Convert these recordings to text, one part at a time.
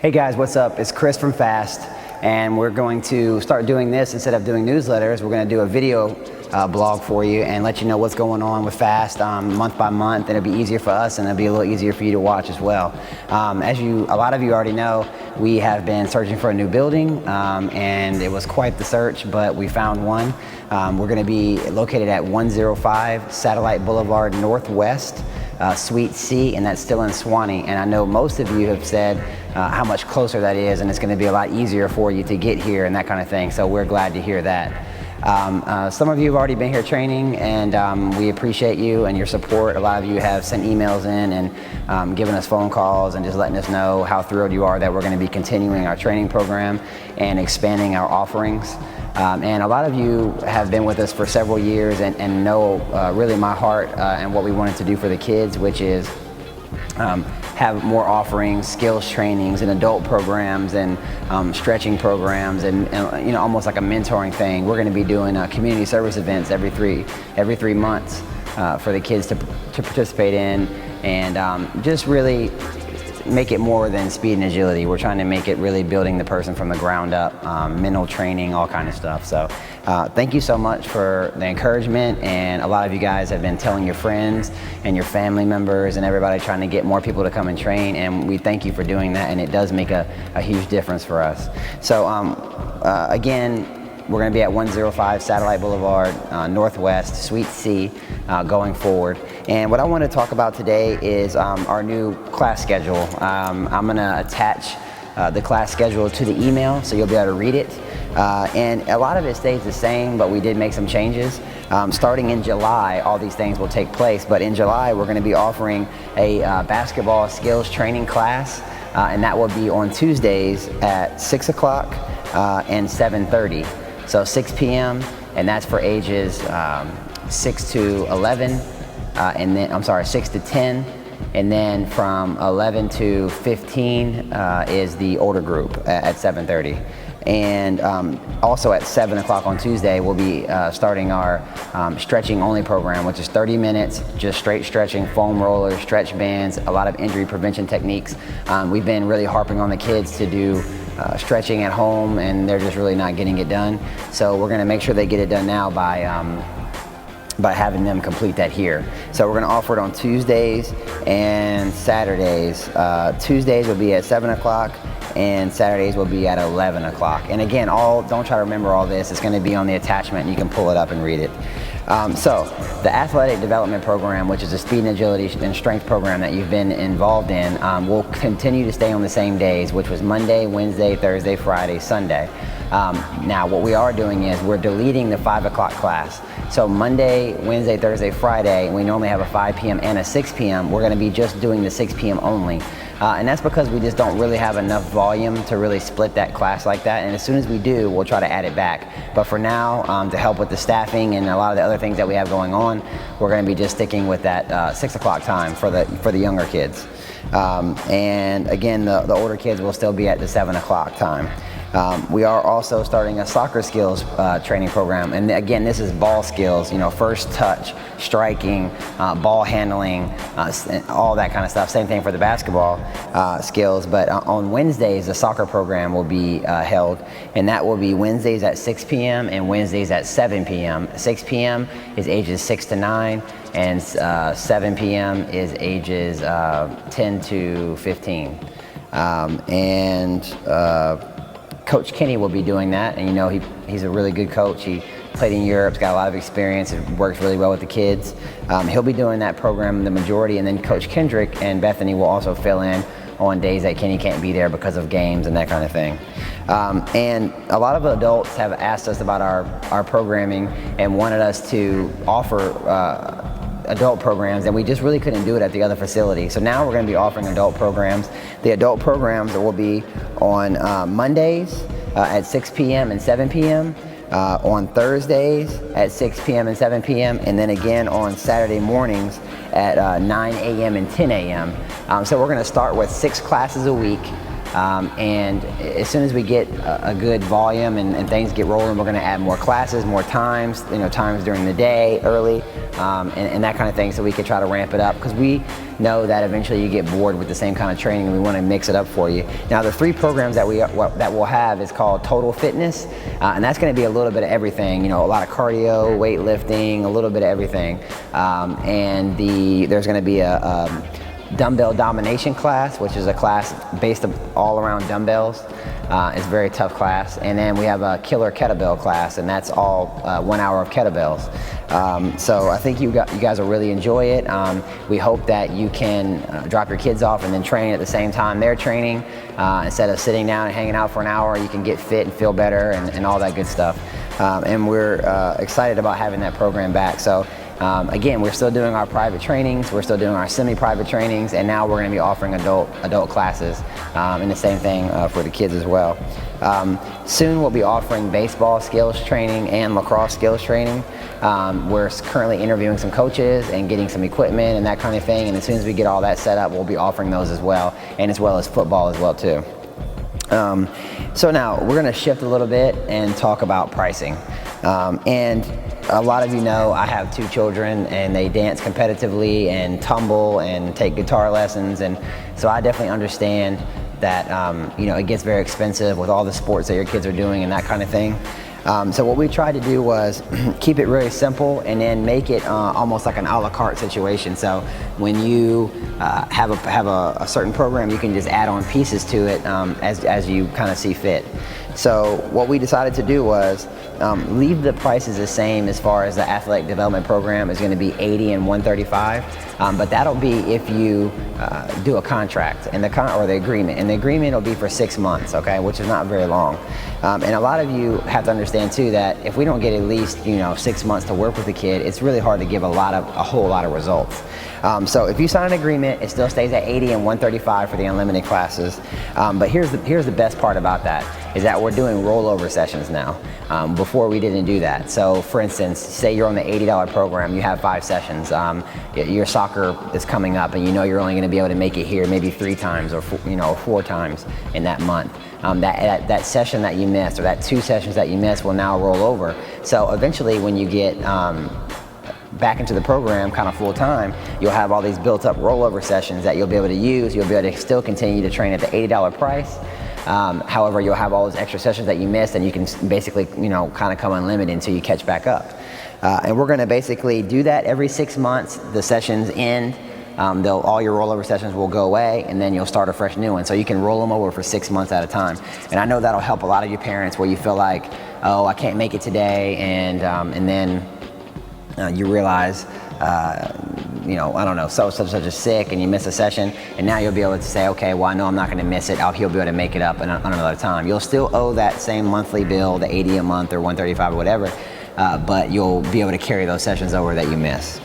Hey guys, what's up? It's Chris from FAST, and we're going to start doing this instead of doing newsletters. We're going to do a video blog for you and let you know what's going on with FAST month by month, and it'll be easier for us and it'll be a little easier for you to watch as well. As a lot of you already know, we have been searching for a new building, and it was quite the search, but we found one. We're going to be located at 105 Satellite Boulevard Northwest, Suite C, and that's still in Swanee. And I know most of you have said how much closer that is, and it's going to be a lot easier for you to get here and that kind of thing. So we're glad to hear that. Some of you have already been here training, and we appreciate you and your support. A lot of you have sent emails in and given us phone calls and just letting us know how thrilled you are that we're going to be continuing our training program and expanding our offerings. And a lot of you have been with us for several years and know really my heart and what we wanted to do for the kids, which is have more offerings, skills trainings, and adult programs, and stretching programs, and you know, almost like a mentoring thing. We're going to be doing community service events every three months for the kids to participate in, and just really make it more than speed and agility. We're trying to make it really building the person from the ground up, mental training, all kind of stuff. So thank you so much for the encouragement, and a lot of you guys have been telling your friends and your family members and everybody, trying to get more people to come and train, and we thank you for doing that, and it does make a huge difference for us. So again, we're going to be at 105 Satellite Boulevard Northwest, Suite C, going forward. And what I want to talk about today is our new class schedule. I'm going to attach the class schedule to the email, so you'll be able to read it. And a lot of it stays the same, but we did make some changes. Starting in July, all these things will take place. But in July, we're going to be offering a basketball skills training class, and that will be on Tuesdays at 6 o'clock and 7:30. So 6 p.m. and that's for ages 6 to 11, and then 6 to 10, and then from 11 to 15 is the older group at 7:30. And also at 7 o'clock on Tuesday, we'll be starting our stretching only program, which is 30 minutes, just straight stretching, foam rollers, stretch bands, a lot of injury prevention techniques. We've been really harping on the kids to do stretching at home, and they're just really not getting it done. So we're going to make sure they get it done now by having them complete that here. So we're going to offer it on Tuesdays and Saturdays. Tuesdays will be at 7 o'clock, and Saturdays will be at 11 o'clock. And again, don't try to remember all this. It's going to be on the attachment, and you can pull it up and read it. So the athletic development program, which is a speed and agility and strength program that you've been involved in, will continue to stay on the same days, which was Monday, Wednesday, Thursday, Friday, Sunday. Now what we are doing is we're deleting the 5 o'clock class. So Monday, Wednesday, Thursday, Friday, we normally have a 5 p.m. and a 6 p.m. We're going to be just doing the 6 p.m. only. And that's because we just don't really have enough volume to really split that class like that. And as soon as we do, we'll try to add it back. But for now, to help with the staffing and a lot of the other things that we have going on, we're going to be just sticking with that 6 o'clock time for the younger kids. And again, the older kids will still be at the 7 o'clock time. We are also starting a soccer skills training program, and again, this is ball skills, first touch, striking, ball handling, all that kind of stuff. Same thing for the basketball skills, but on Wednesdays, the soccer program will be held, and that will be Wednesdays at 6 p.m. and Wednesdays at 7 p.m. 6 p.m. is ages 6 to 9, and 7 p.m. is ages 10 to 15. Coach Kenny will be doing that, and he's a really good coach. He played in Europe, got a lot of experience, and works really well with the kids. He'll be doing that program the majority, and then Coach Kendrick and Bethany will also fill in on days that Kenny can't be there because of games and that kind of thing. And a lot of adults have asked us about our programming and wanted us to offer adult programs, and we just really couldn't do it at the other facility. So now we're going to be offering adult programs. The adult programs will be on Mondays at 6 p.m. and 7 p.m., on Thursdays at 6 p.m. and 7 p.m., and then again on Saturday mornings at 9 a.m. and 10 a.m. So we're going to start with 6 classes a week. And as soon as we get a good volume and things get rolling, we're going to add more classes, more times, times during the day, early, and that kind of thing, so we can try to ramp it up, because we know that eventually you get bored with the same kind of training, and we want to mix it up for you. Now, the 3 programs that we'll have is called Total Fitness, and that's going to be a little bit of everything, a lot of cardio, weightlifting, a little bit of everything, and there's going to be a dumbbell domination class, which is a class based all around dumbbells. It's a very tough class. And then we have a killer kettlebell class, and that's all 1 hour of kettlebells. So I think you guys will really enjoy it. We hope that you can drop your kids off and then train at the same time they're training. Instead of sitting down and hanging out for an hour, you can get fit and feel better and all that good stuff. And we're excited about having that program back. So again, we're still doing our private trainings, we're still doing our semi-private trainings, and now we're going to be offering adult classes, and the same thing for the kids as well. Soon we'll be offering baseball skills training and lacrosse skills training. We're currently interviewing some coaches and getting some equipment and that kind of thing, and as soon as we get all that set up, we'll be offering those as well, and as well as football as well too. So now we're going to shift a little bit and talk about pricing. And a lot of you know I have 2 children, and they dance competitively and tumble and take guitar lessons, and so I definitely understand that it gets very expensive with all the sports that your kids are doing and that kind of thing. So what we tried to do was keep it really simple and then make it almost like an a la carte situation. So when you have a certain program, you can just add on pieces to it as you kind of see fit. So what we decided to do was leave the prices the same as far as the athletic development program is going to be $80 and $135, but that'll be if you do a contract and or the agreement, and the agreement will be for 6 months, okay, which is not very long. And a lot of you have to understand too that if we don't get at least 6 months to work with the kid, it's really hard to give a whole lot of results. So if you sign an agreement, it still stays at $80 and $135 for the unlimited classes. But here's the best part about that is that we're doing rollover sessions now. Before we didn't do that. So for instance, say you're on the $80 program, you have 5 sessions. Your soccer is coming up, and you're only going to be able to make it here maybe 3 times or 4 times in that month. That session that you missed, or that 2 sessions that you missed, will now roll over. So eventually, when you get back into the program kind of full time, you'll have all these built up rollover sessions that you'll be able to use. You'll be able to still continue to train at the $80 price. However, you'll have all those extra sessions that you missed, and you can basically, kind of come unlimited until you catch back up. And we're going to basically do that every 6 months. The sessions end. All your rollover sessions will go away, and then you'll start a fresh new one. So you can roll them over for 6 months at a time. And I know that'll help a lot of you parents where you feel like, oh, I can't make it today, and then you realize, I don't know, such is sick, and you miss a session, and now you'll be able to say, okay, well, I know I'm not going to miss it. He'll be able to make it up on another time. You'll still owe that same monthly bill, the $80 a month or $135 or whatever, but you'll be able to carry those sessions over that you miss.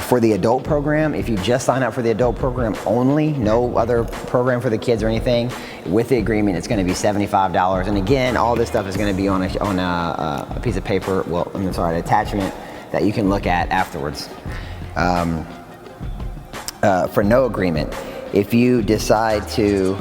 For the adult program, if you just sign up for the adult program only, no other program for the kids or anything, with the agreement, it's going to be $75. And again, all this stuff is going to be on a piece of paper, an attachment that you can look at afterwards. For no agreement, if you decide to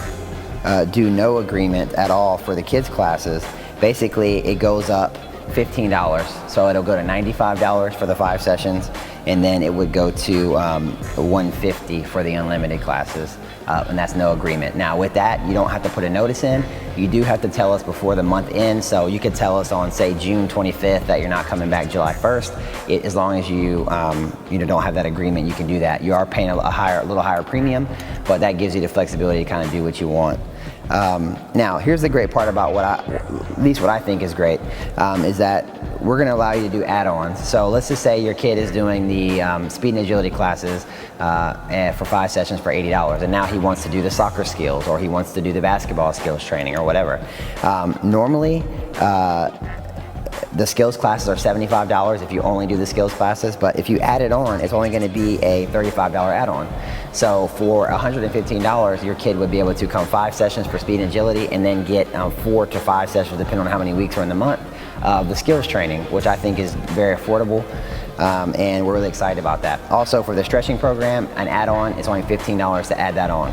do no agreement at all for the kids classes, basically it goes up $15. So it'll go to $95 for the 5 sessions, and then it would go to $150 for the unlimited classes, and that's no agreement. Now with that, you don't have to put a notice in. You do have to tell us before the month ends, so you could tell us on, say, June 25th that you're not coming back July 1st. As long as you don't have that agreement, you can do that. You are paying a little higher premium, but that gives you the flexibility to kind of do what you want. Now, here's the great part about what I think is great, is that we're going to allow you to do add-ons. So let's just say your kid is doing the speed and agility classes for 5 sessions for $80, and now he wants to do the soccer skills, or he wants to do the basketball skills training, or whatever. Normally, the skills classes are $75 if you only do the skills classes, but if you add it on, it's only going to be a $35 add-on. So for $115, your kid would be able to come 5 sessions for speed and agility, and then get 4 to 5 sessions, depending on how many weeks are in the month, of the skills training, which I think is very affordable. and we're really excited about that. Also, for the stretching program, an add-on is only $15 to add that on.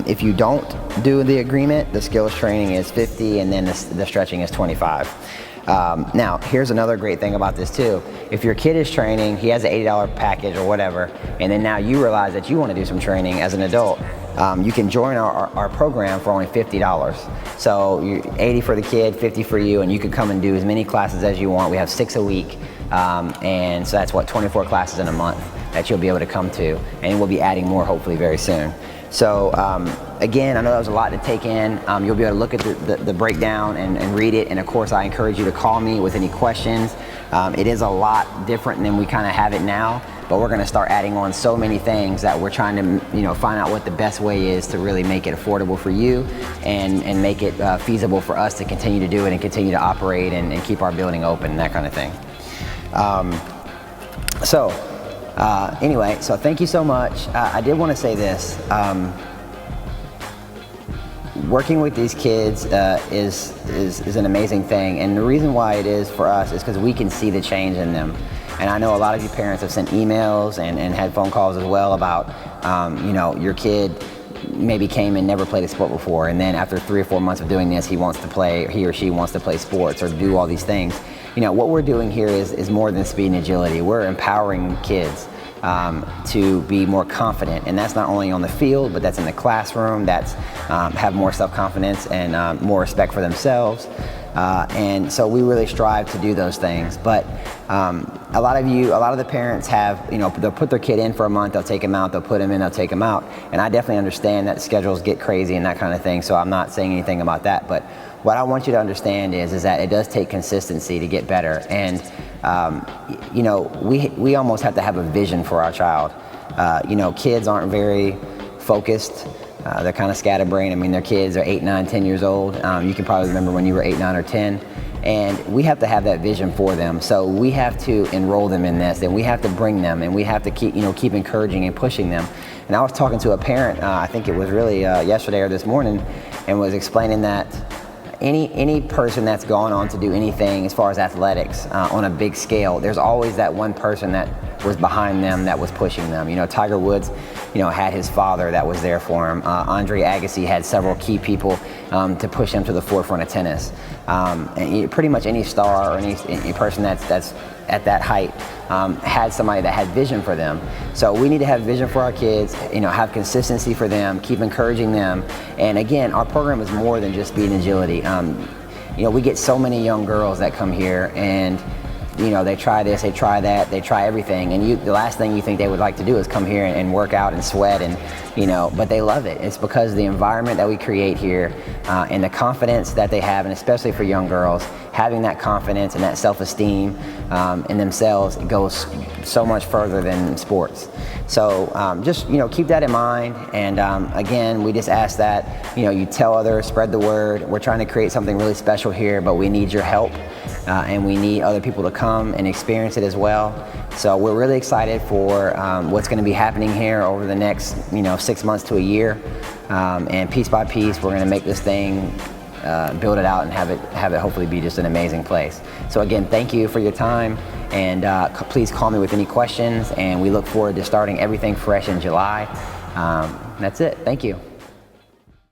If you don't do the agreement, the skills training is $50, and then the stretching is $25. Now, here's another great thing about this too. If your kid is training, he has an $80 package or whatever, and then now you realize that you want to do some training as an adult, you can join our program for only $50. So $80 for the kid, $50 for you, and you can come and do as many classes as you want. We have 6 a week, and so that's 24 classes in a month that you'll be able to come to, and we'll be adding more hopefully very soon. So again, I know that was a lot to take in. You'll be able to look at the breakdown and read it, and of course I encourage you to call me with any questions. It is a lot different than we kind of have it now, but we're going to start adding on so many things that we're trying to find out what the best way is to really make it affordable for you and make it feasible for us to continue to do it and continue to operate and keep our building open and that kind of thing. Anyway, so thank you so much. I did want to say this. Working with these kids is an amazing thing, and the reason why it is for us is because we can see the change in them. And I know a lot of you parents have sent emails and had phone calls as well about, your kid maybe came and never played a sport before, and then after 3 or 4 months of doing this, he or she wants to play sports or do all these things. What we're doing here is more than speed and agility. We're empowering kids to be more confident, and that's not only on the field, but that's in the classroom. That's have more self-confidence and more respect for themselves. And so we really strive to do those things. But a lot of the parents have, they'll put their kid in for a month, they'll take him out, they'll put him in, they'll take him out. And I definitely understand that schedules get crazy and that kind of thing, so I'm not saying anything about that. But what I want you to understand is that it does take consistency to get better. And, we almost have to have a vision for our child. Kids aren't very focused. They're kind of scatterbrained. I mean, their kids are 8, 9, 10 years old. You can probably remember when you were 8, 9, or 10. And we have to have that vision for them. So we have to enroll them in this, and we have to bring them, and we have to keep encouraging and pushing them. And I was talking to a parent, I think it was really yesterday or this morning, and was explaining that any person that's gone on to do anything as far as athletics on a big scale, there's always that one person that was behind them that was pushing them. Tiger Woods, had his father that was there for him. Andre Agassi had several key people to push him to the forefront of tennis. And pretty much any star or any person that's at that height had somebody that had vision for them. So we need to have vision for our kids, have consistency for them, keep encouraging them. And again, our program is more than just speed and agility. We get so many young girls that come here and they try this, they try that, they try everything, and the last thing you think they would like to do is come here and work out and sweat, and but they love it. It's because of the environment that we create here and the confidence that they have, and especially for young girls, having that confidence and that self-esteem in themselves goes so much further than sports. So just keep that in mind, and again, we just ask that you tell others, spread the word. We're trying to create something really special here, but we need your help. And we need other people to come and experience it as well. So we're really excited for what's going to be happening here over the next 6 months to a year. And piece by piece, we're going to make this thing, build it out, and have it hopefully be just an amazing place. So again, thank you for your time, and please call me with any questions. And we look forward to starting everything fresh in July. That's it. Thank you.